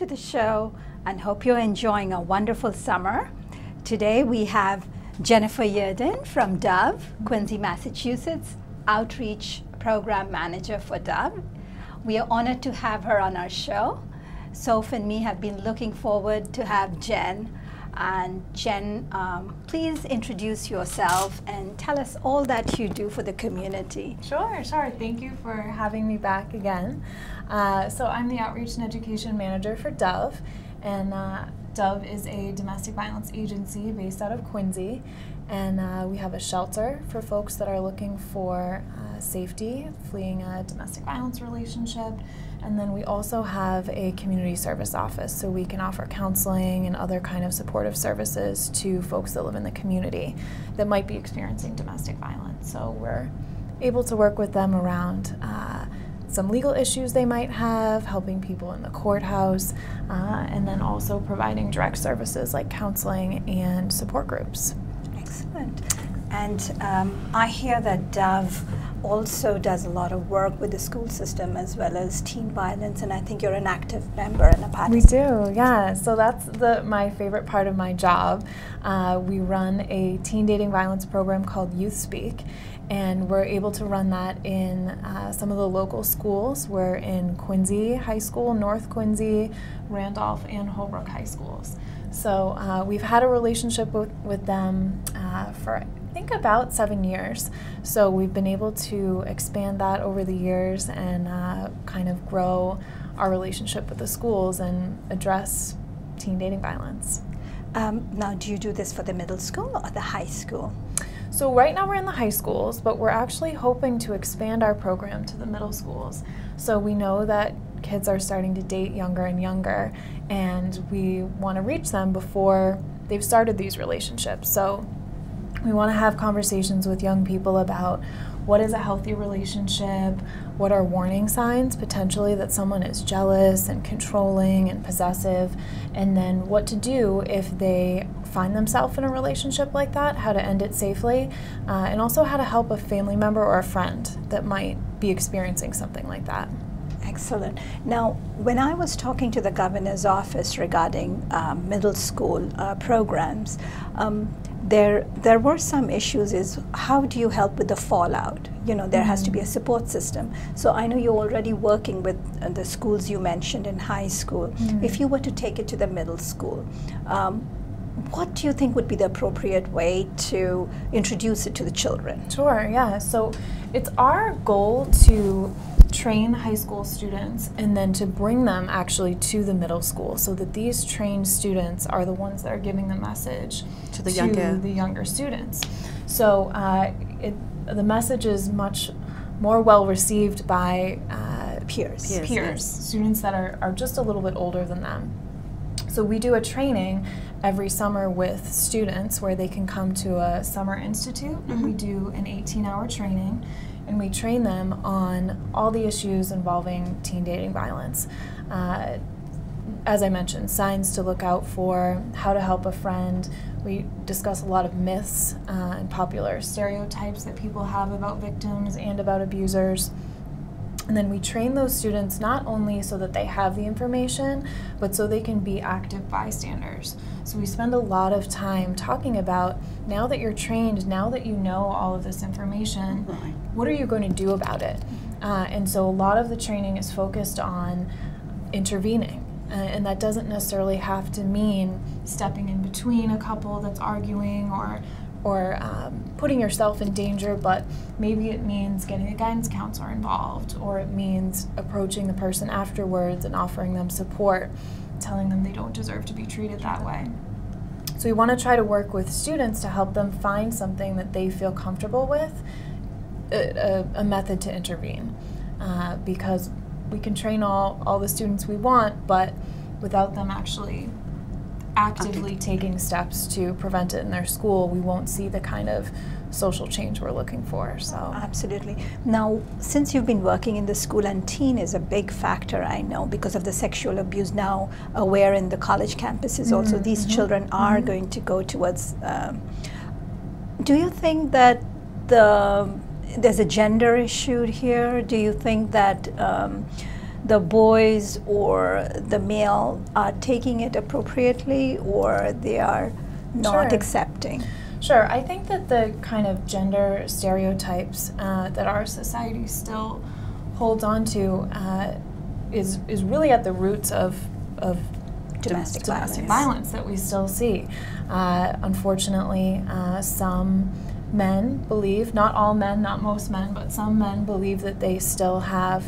to the show and hope you're enjoying a wonderful summer. Today we have Jennifer Yerdon from Dove, Quincy, Massachusetts, Outreach Program Manager for Dove. We are honored to have her on our show. Soph and me have been looking forward to have Jen. And Jen, please introduce yourself and tell us all that you do for the community. Sure. Thank you for having me back again. So I'm the Outreach and Education Manager for Dove, and Dove is a domestic violence agency based out of Quincy, and we have a shelter for folks that are looking for safety, fleeing a domestic violence relationship. And then we also have a community service office, so we can offer counseling and other kind of supportive services to folks that live in the community that might be experiencing domestic violence. So we're able to work with them around some legal issues they might have, helping people in the courthouse, and then also providing direct services like counseling and support groups. Excellent. And I hear that Dove also does a lot of work with the school system as well as teen violence, and I think you're an active member and a participant. We do, yeah. So that's my favorite part of my job. We run a teen dating violence program called Youth Speak, and we're able to run that in some of the local schools. We're in Quincy High School, North Quincy, Randolph, and Holbrook High Schools. So we've had a relationship with them for I think about 7 years. So we've been able to expand that over the years and kind of grow our relationship with the schools and address teen dating violence. Now, do you do this for the middle school or the high school? So right now we're in the high schools, but we're actually hoping to expand our program to the middle schools. So we know that kids are starting to date younger and younger, and we want to reach them before they've started these relationships. So we want to have conversations with young people about what is a healthy relationship, what are warning signs potentially that someone is jealous and controlling and possessive, and then what to do if they find themselves in a relationship like that, how to end it safely, and also how to help a family member or a friend that might be experiencing something like that. Excellent. Now, when I was talking to the governor's office regarding middle school programs, there were some issues. Is how do you help with the fallout? You know, there has to be a support system. So I know you're already working with the schools you mentioned in high school. If you were to take it to the middle school, what do you think would be the appropriate way to introduce it to the children? Sure, yeah. So it's our goal to train high school students and then to bring them actually to the middle school so that these trained students are the ones that are giving the message to the younger students. So the message is much more well received by peers, Yes. Students that are just a little bit older than them. So we do a training every summer with students where they can come to a summer institute, and we do an 18-hour training, and we train them on all the issues involving teen dating violence. As I mentioned, signs to look out for, how to help a friend. We discuss a lot of myths and popular stereotypes that people have about victims and about abusers. And then we train those students not only so that they have the information, but so they can be active bystanders. So we spend a lot of time talking about, now that you're trained, now that you know all of this information, what are you going to do about it? And so a lot of the training is focused on intervening. And that doesn't necessarily have to mean stepping in between a couple that's arguing or putting yourself in danger, but maybe it means getting a guidance counselor involved, or it means approaching the person afterwards and offering them support, telling them they don't deserve to be treated that way. So we want to try to work with students to help them find something that they feel comfortable with, a method to intervene, because we can train all the students we want, but without them actually actively taking steps to prevent it in their school, we won't see the kind of social change we're looking for. So absolutely. Now, since you've been working in the school, and teen is a big factor, I know, because of the sexual abuse now aware in the college campuses also, these children are going to go towards, do you think that there's a gender issue here? Do you think that the boys or the male are taking it appropriately, or they are not Sure. accepting? Sure. I think that the kind of gender stereotypes that our society still holds on to is really at the roots of Domestic violence that we still see. Unfortunately, some men believe, not all men, not most men, but some men believe that they still have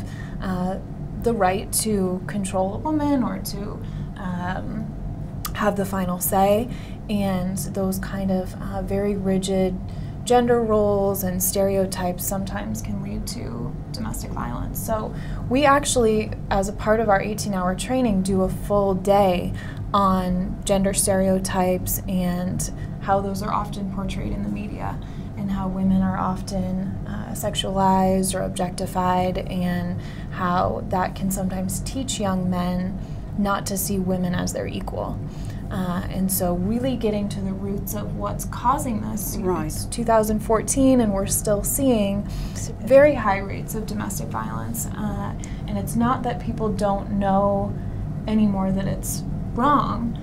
the right to control a woman or to have the final say, and those kind of very rigid gender roles and stereotypes sometimes can lead to domestic violence. So we actually, as a part of our 18-hour training, do a full day on gender stereotypes and how those are often portrayed in the media, and how women are often sexualized or objectified, and how that can sometimes teach young men not to see women as their equal. And so really getting to the roots of what's causing this. Right. It's 2014 and we're still seeing very high rates of domestic violence. And it's not that people don't know anymore that it's wrong.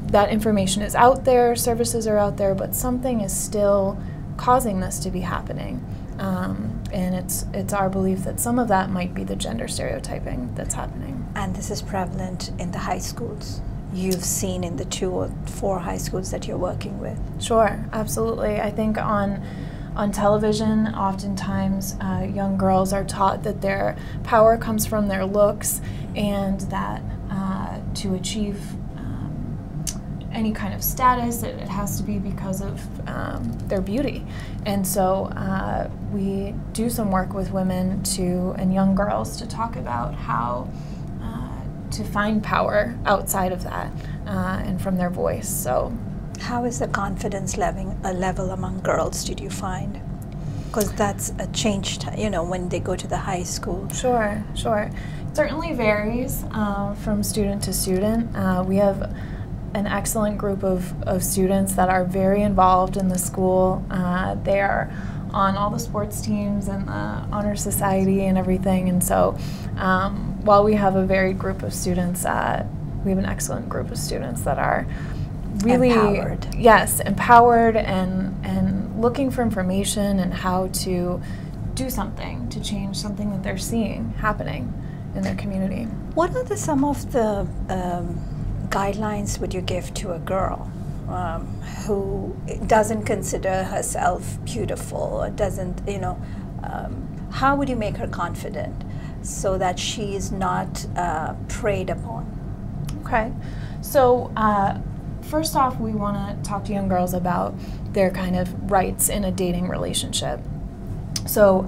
That information is out there, services are out there, but something is still causing this to be happening. And it's our belief that some of that might be the gender stereotyping that's happening. And this is prevalent in the high schools. You've seen in the 2 or 4 high schools that you're working with. Sure, absolutely. I think on television, oftentimes young girls are taught that their power comes from their looks, and that to achieve any kind of status, it has to be because of their beauty. And so we do some work with women and young girls to talk about how to find power outside of that and from their voice. So, how is the confidence level among girls, did you find? Because that's a change, when they go to the high school. Sure. It certainly varies from student to student. We have an excellent group of students that are very involved in the school. They are on all the sports teams and the honor society and everything, and so while we have a varied group of students, we have an excellent group of students that are really empowered and looking for information and how to do something to change something that they're seeing happening in their community. What are some of the guidelines would you give to a girl who doesn't consider herself beautiful, or doesn't, how would you make her confident so that she is not preyed upon? Okay, so first off, we want to talk to young girls about their kind of rights in a dating relationship. So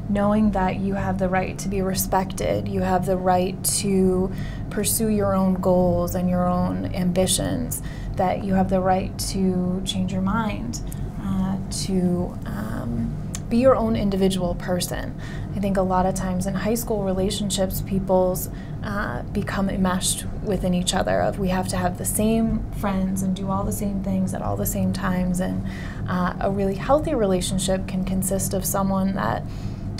knowing that you have the right to be respected, you have the right to pursue your own goals and your own ambitions, that you have the right to change your mind, to be your own individual person. I think a lot of times in high school relationships, people's become enmeshed within each other of we have to have the same friends and do all the same things at all the same times, and a really healthy relationship can consist of someone that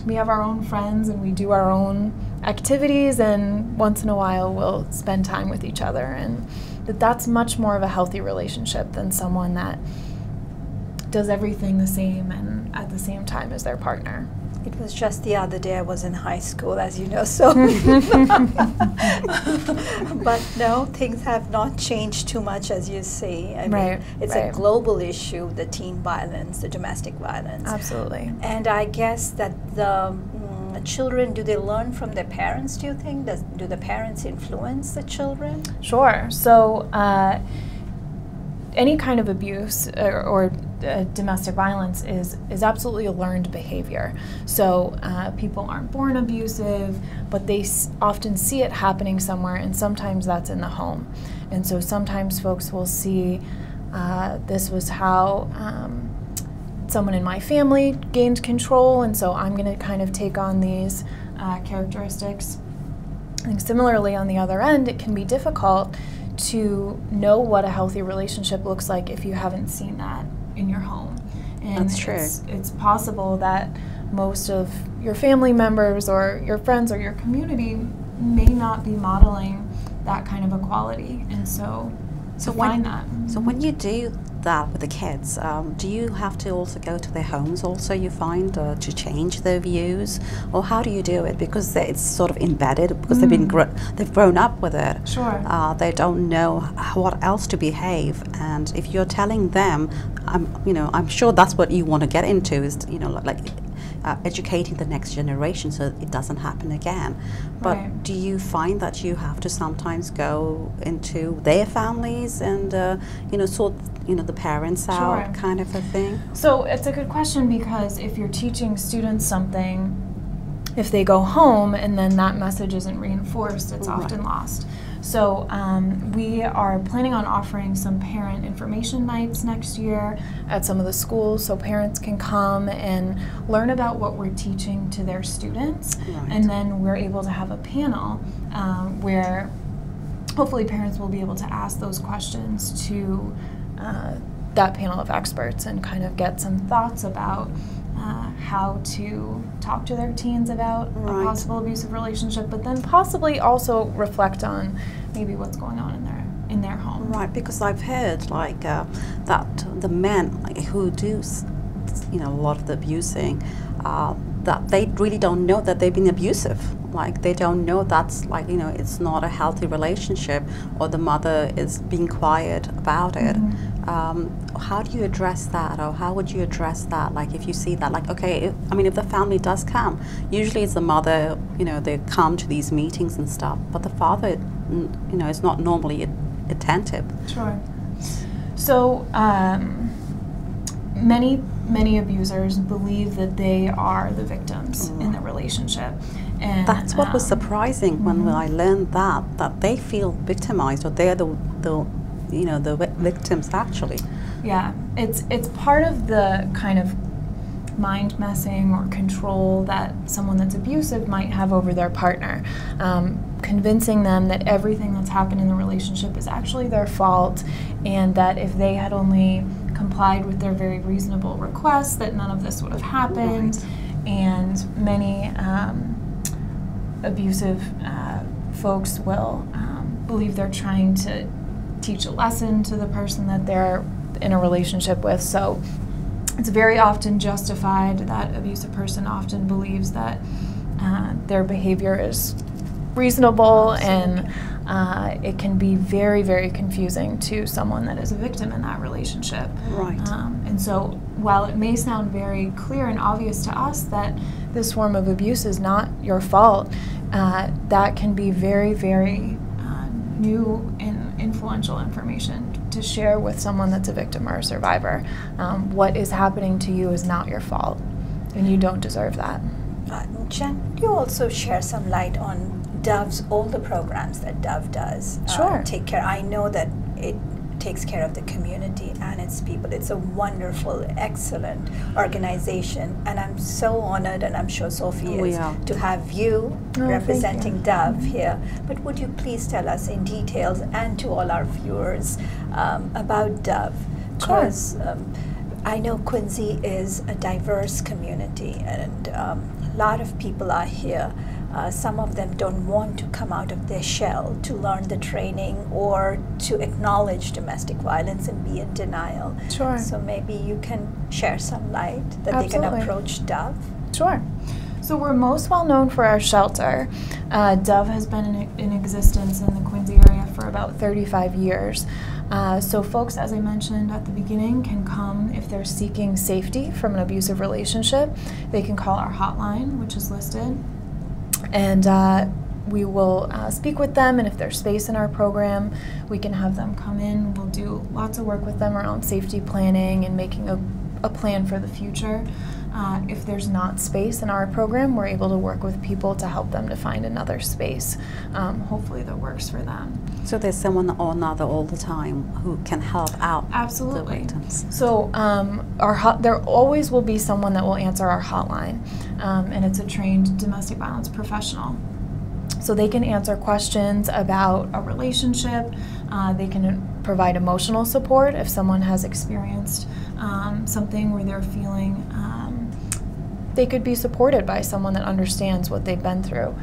we have our own friends and we do our own activities, and once in a while we'll spend time with each other, and that's much more of a healthy relationship than someone that does everything the same and at the same time as their partner. It was just the other day I was in high school, as you know, so. But no, things have not changed too much, as you see. I mean, it's a global issue, the teen violence, the domestic violence. Absolutely. And I guess that the children, do they learn from their parents, do you think? Do the parents influence the children? Sure. So any kind of abuse or domestic violence is absolutely a learned behavior. So people aren't born abusive, but they often see it happening somewhere, and sometimes that's in the home. And so sometimes folks will see this was how someone in my family gained control, and so I'm going to kind of take on these characteristics. I think similarly on the other end, it can be difficult to know what a healthy relationship looks like if you haven't seen that in your home. And that's true. It's possible that most of your family members or your friends or your community may not be modeling that kind of equality, and so find that. So when you do that with the kids, do you have to also go to their homes also, you find, to change their views, or how do you do it? Because it's sort of embedded, because they've grown up with it. Sure. They don't know what else to behave, and if you're telling them, I'm sure that's what you want to get into, is educating the next generation so it doesn't happen again. But Right. do you find that you have to sometimes go into their families and sort the parents out, Sure. kind of a thing? So it's a good question, because if you're teaching students something, if they go home and then that message isn't reinforced, it's Right. often lost. So we are planning on offering some parent information nights next year at some of the schools, so parents can come and learn about what we're teaching to their students. Right. And then we're able to have a panel where hopefully parents will be able to ask those questions to that panel of experts and kind of get some thoughts about how to talk to their teens about Right. a possible abusive relationship, but then possibly also reflect on maybe what's going on in their home. Right, because I've heard that the men who do a lot of the abusing, that they really don't know that they've been abusive. Like, they don't know that's it's not a healthy relationship, or the mother is being quiet about it. How do you address that, or how would you address that? Like, if you see that, if the family does come, usually it's the mother, they come to these meetings and stuff, but the father, is not normally attentive. Sure. So many abusers believe that they are the victims in the relationship. And that's what was surprising when I learned that they feel victimized, or they're the victims actually. Yeah, it's part of the kind of mind messing or control that someone that's abusive might have over their partner, convincing them that everything that's happened in the relationship is actually their fault, and that if they had only complied with their very reasonable requests, that none of this would have happened. Right. And many abusive folks will believe they're trying to teach a lesson to the person that they're in a relationship with. So it's very often justified. That abusive person often believes that their behavior is reasonable. Absolutely. And it can be very, very confusing to someone that is a victim in that relationship. Right. And so while it may sound very clear and obvious to us that this form of abuse is not your fault, that can be very, very new and influential information to share with someone that's a victim or a survivor. What is happening to you is not your fault, and you don't deserve that. Jen, could you also share some light on Dove's, all the programs that Dove does? Sure. Take care. I know that it takes care of the community and its people. It's a wonderful, excellent organization, and I'm so honored, and I'm sure Sophie is, to have you representing Dove here. But would you please tell us in details, and to all our viewers, about Dove? Because I know Quincy is a diverse community, and a lot of people are here. Some of them don't want to come out of their shell to learn the training or to acknowledge domestic violence and be in denial. Sure. So maybe you can share some light that Absolutely. they can approach Dove. Sure. So we're most well known for our shelter. Dove has been in existence in the Quincy area for about 35 years. So folks, as I mentioned at the beginning, can come if they're seeking safety from an abusive relationship. They can call our hotline, which is listed, and we will speak with them, and if there's space in our program, we can have them come in. We'll do lots of work with them around safety planning and making a plan for the future. If there's not space in our program, we're able to work with people to help them to find another space, hopefully that works for them. So there's someone or another all the time who can help out. Absolutely. The victims. So there always will be someone that will answer our hotline, and it's a trained domestic violence professional. So they can answer questions about a relationship. They can provide emotional support if someone has experienced something where they're feeling they could be supported by someone that understands what they've been through.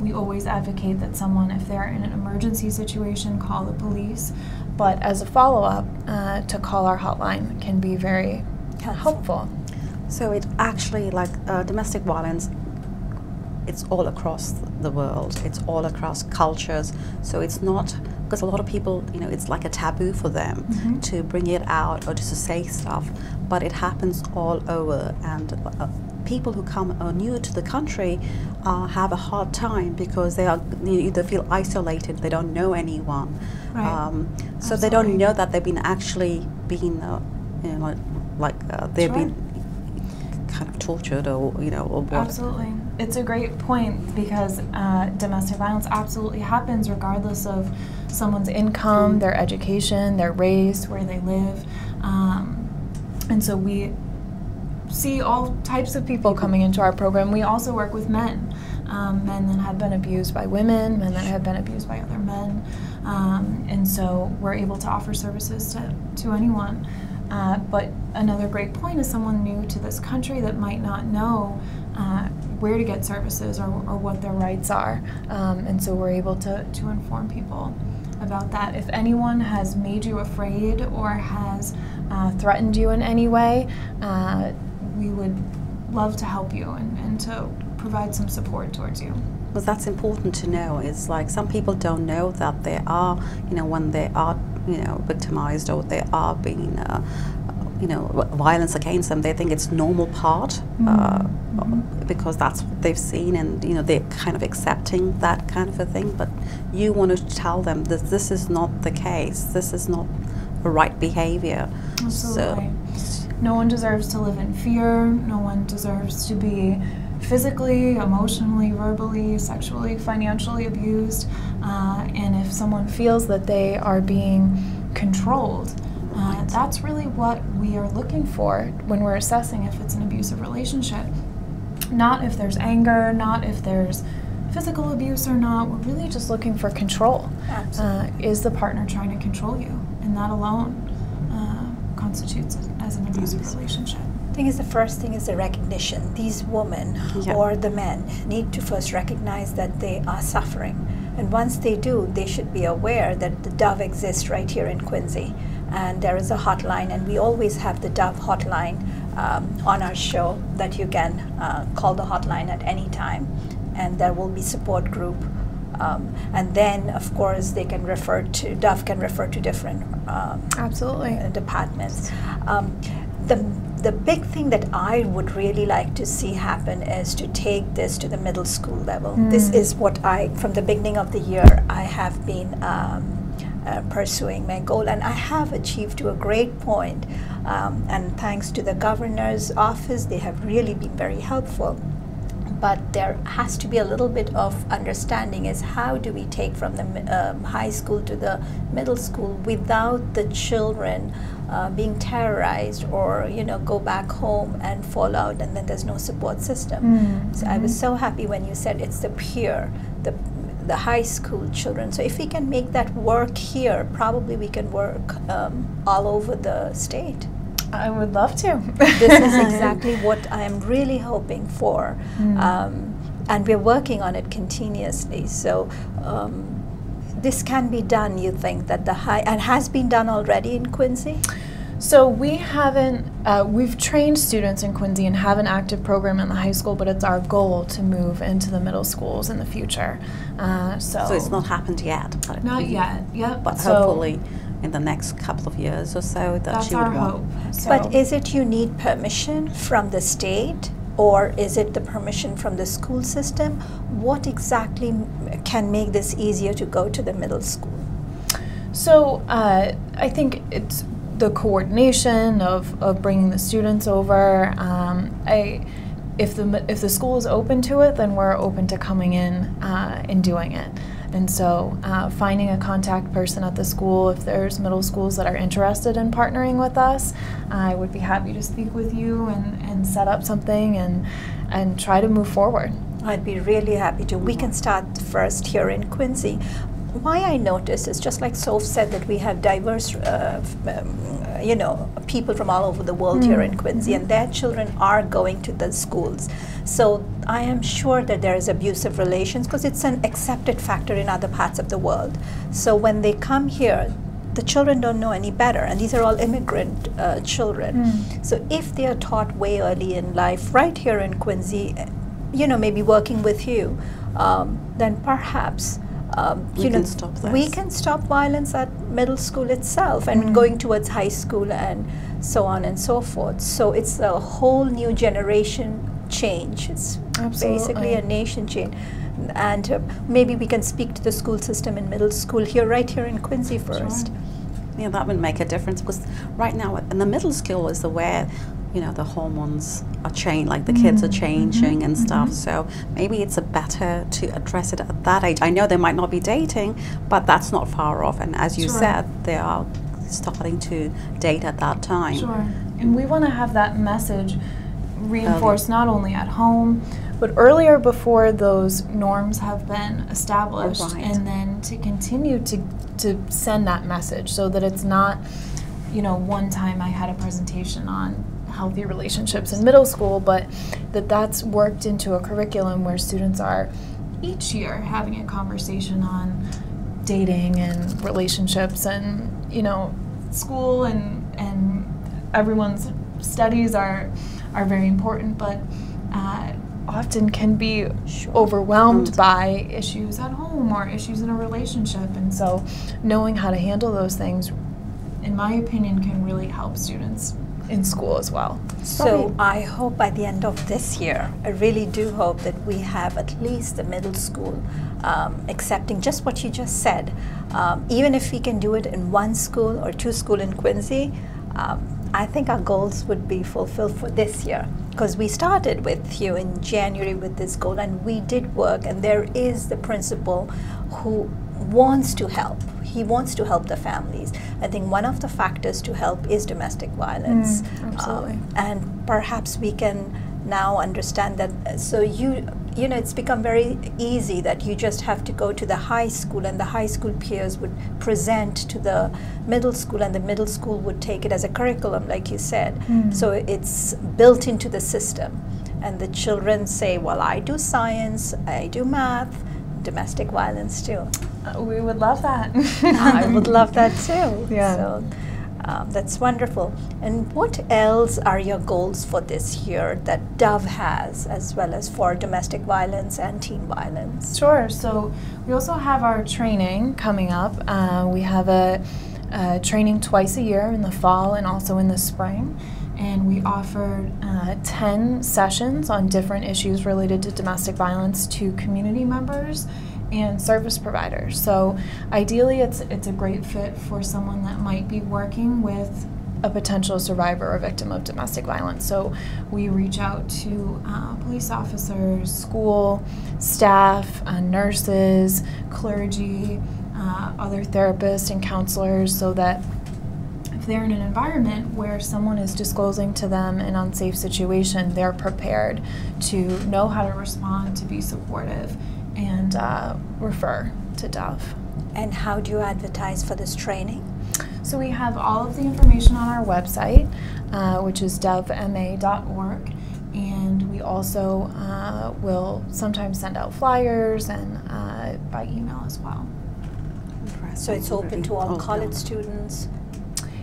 We always advocate that someone, if they're in an emergency situation, call the police, but as a follow-up, to call our hotline can be very helpful. So it actually, like domestic violence, it's all across the world, it's all across cultures, so it's not, because a lot of people, you know, it's like a taboo for them to bring it out or just to say stuff, but it happens all over, and people who come new to the country have a hard time because they either feel isolated, they don't know anyone, Right. so they don't know that they've been actually been, you know, they've been kind of tortured or, you know, or what. Absolutely. It's a great point because domestic violence absolutely happens regardless of someone's income, their education, their race, where they live. And so we see all types of people coming into our program. We also work with men, men that have been abused by women, men that have been abused by other men. And so we're able to offer services to anyone. But another great point is someone new to this country that might not know where to get services or what their rights are. And so we're able to inform people about that. If anyone has made you afraid or has threatened you in any way, we would love to help you and to provide some support towards you. Well, that's important to know. It's like some people don't know that they are, you know, when they are, you know, victimized or they are being, you know, violence against them, they think it's normal part because that's what they've seen, and you know they're kind of accepting that kind of a thing. But you want to tell them that this is not the case. This is not the right behavior. Absolutely. So, no one deserves to live in fear. No one deserves to be physically, emotionally, verbally, sexually, financially abused. And if someone feels that they are being controlled, that's really what we are looking for when we're assessing if it's an abusive relationship. Not if there's anger, not if there's physical abuse or not. We're really just looking for control. Is the partner trying to control you? And that alone constitutes it as an abusive relationship. I think the first thing is the recognition. These women or the men need to first recognize that they are suffering. And once they do, they should be aware that the Dove exists right here in Quincy. And there is a hotline, and we always have the Dove hotline on our show that you can call the hotline at any time. And there will be support group. And then, of course, they can refer to, Dove can refer to different Absolutely. Departments. The big thing that I would really like to see happen is to take this to the middle school level. This is what from the beginning of the year, I have been pursuing my goal, and I have achieved to a great point. And thanks to the governor's office, they have really been very helpful. But there has to be a little bit of understanding is how do we take from the high school to the middle school without the children being terrorized or, you know, go back home and fall out and then there's no support system. So I was so happy when you said it's the peer, the high school children. So if we can make that work here, probably we can work all over the state. I would love to. This is exactly what I am really hoping for. And we're working on it continuously. So this can be done, you think, that and has been done already in Quincy? So we haven't, we've trained students in Quincy and have an active program in the high school, but it's our goal to move into the middle schools in the future. So it's not happened yet. But not yet, yep. But hopefully in the next couple of years or so that's she would our want. hope. So but is it you need permission from the state, or is it the permission from the school system? What exactly can make this easier to go to the middle school? So I think it's the coordination of bringing the students over. If the school is open to it, then we're open to coming in and doing it. And so finding a contact person at the school, if there's middle schools that are interested in partnering with us, I would be happy to speak with you and set up something and try to move forward. I'd be really happy to. We can start first here in Quincy. Why I noticed is just like Soph said that we have diverse you know, people from all over the world here in Quincy, and their children are going to the schools. So I am sure that there is abusive relations because it's an accepted factor in other parts of the world. So when they come here, the children don't know any better, and these are all immigrant children. So if they are taught way early in life, right here in Quincy, you know, maybe working with you, then perhaps we can stop this. We can stop violence at middle school itself and going towards high school and so on and so forth. So it's a whole new generation change. It's basically a nation change. And maybe we can speak to the school system in middle school here, right here in Quincy first. Sure. Yeah, that would make a difference, because right now in the middle school is where, you know, the hormones are changing, like the kids are changing and stuff. So maybe it's better to address it at that age. I know they might not be dating, but that's not far off. And as you said, they are starting to date at that time. Sure. And we want to have that message reinforced not only at home, but earlier, before those norms have been established, and then to continue to send that message, so that it's not, you know, one time I had a presentation on healthy relationships in middle school, but that's worked into a curriculum where students are each year having a conversation on dating and relationships, and, you know, school and everyone's studies are very important, but often can be overwhelmed by issues at home or issues in a relationship. And so knowing how to handle those things, in my opinion, can really help students in school as well. So I hope by the end of this year, I really do hope that we have at least the middle school accepting just what you just said. Even if we can do it in one school or two schools in Quincy, I think our goals would be fulfilled for this year, because we started with you in January with this goal, and we did work, and there is the principal who wants to help. He wants to help the families. I think one of the factors to help is domestic violence. Absolutely. And perhaps we can now understand that. So you know, it's become very easy that you just have to go to the high school, and the high school peers would present to the middle school, and the middle school would take it as a curriculum, like you said. So it's built into the system, and the children say, well, I do science, I do math, domestic violence too. We would love that. I would love that too. Yeah. So that's wonderful. And what else are your goals for this year that Dove has, as well as for domestic violence and teen violence? Sure. So we also have our training coming up. We have a training twice a year, in the fall and also in the spring. And we offered 10 sessions on different issues related to domestic violence to community members and service providers. So ideally it's a great fit for someone that might be working with a potential survivor or victim of domestic violence. So we reach out to police officers, school staff, nurses, clergy, other therapists and counselors, so that if they're in an environment where someone is disclosing to them an unsafe situation, they're prepared to know how to respond, to be supportive, and refer to Dove. And how do you advertise for this training? So we have all of the information on our website, which is dovema.org, and we also will sometimes send out flyers and by email as well. So it's open to all college students?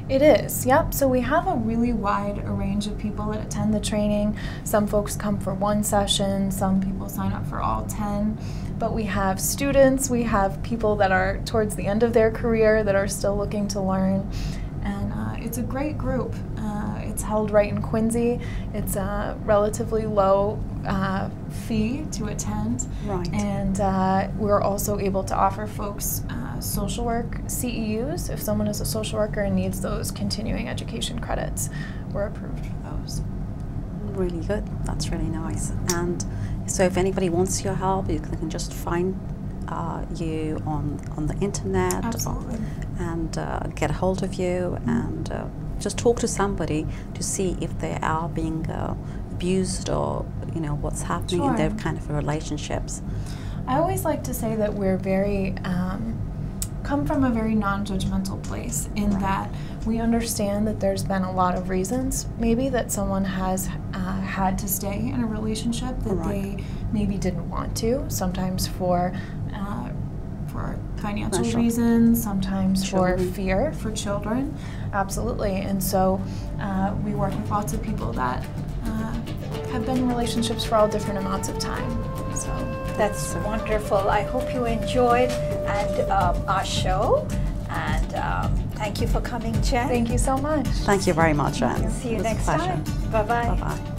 It is, yep. So we have a really wide range of people that attend the training. Some folks come for one session, some people sign up for all 10. But we have students, we have people that are towards the end of their career that are still looking to learn. And it's a great group. It's held right in Quincy. It's a relatively low fee to attend. Right. And we're also able to offer folks social work CEUs. If someone is a social worker and needs those continuing education credits, we're approved for those. Really good. That's really nice. And so if anybody wants your help, you can just find you on the internet. Absolutely. And get a hold of you, and just talk to somebody to see if they are being abused, or you know what's happening in their kind of relationships. I always like to say that we're very come from a very non-judgmental place in that we understand that there's been a lot of reasons maybe that someone has had to stay in a relationship that they maybe didn't want to, sometimes for financial reasons, sometimes for fear for children. Absolutely. And so we work with lots of people that have been in relationships for all different amounts of time. So that's wonderful. I hope you enjoyed our show, and thank you for coming, Jen. Thank you so much. Thank you very much, Jen. See you next time. Bye-bye. Bye-bye.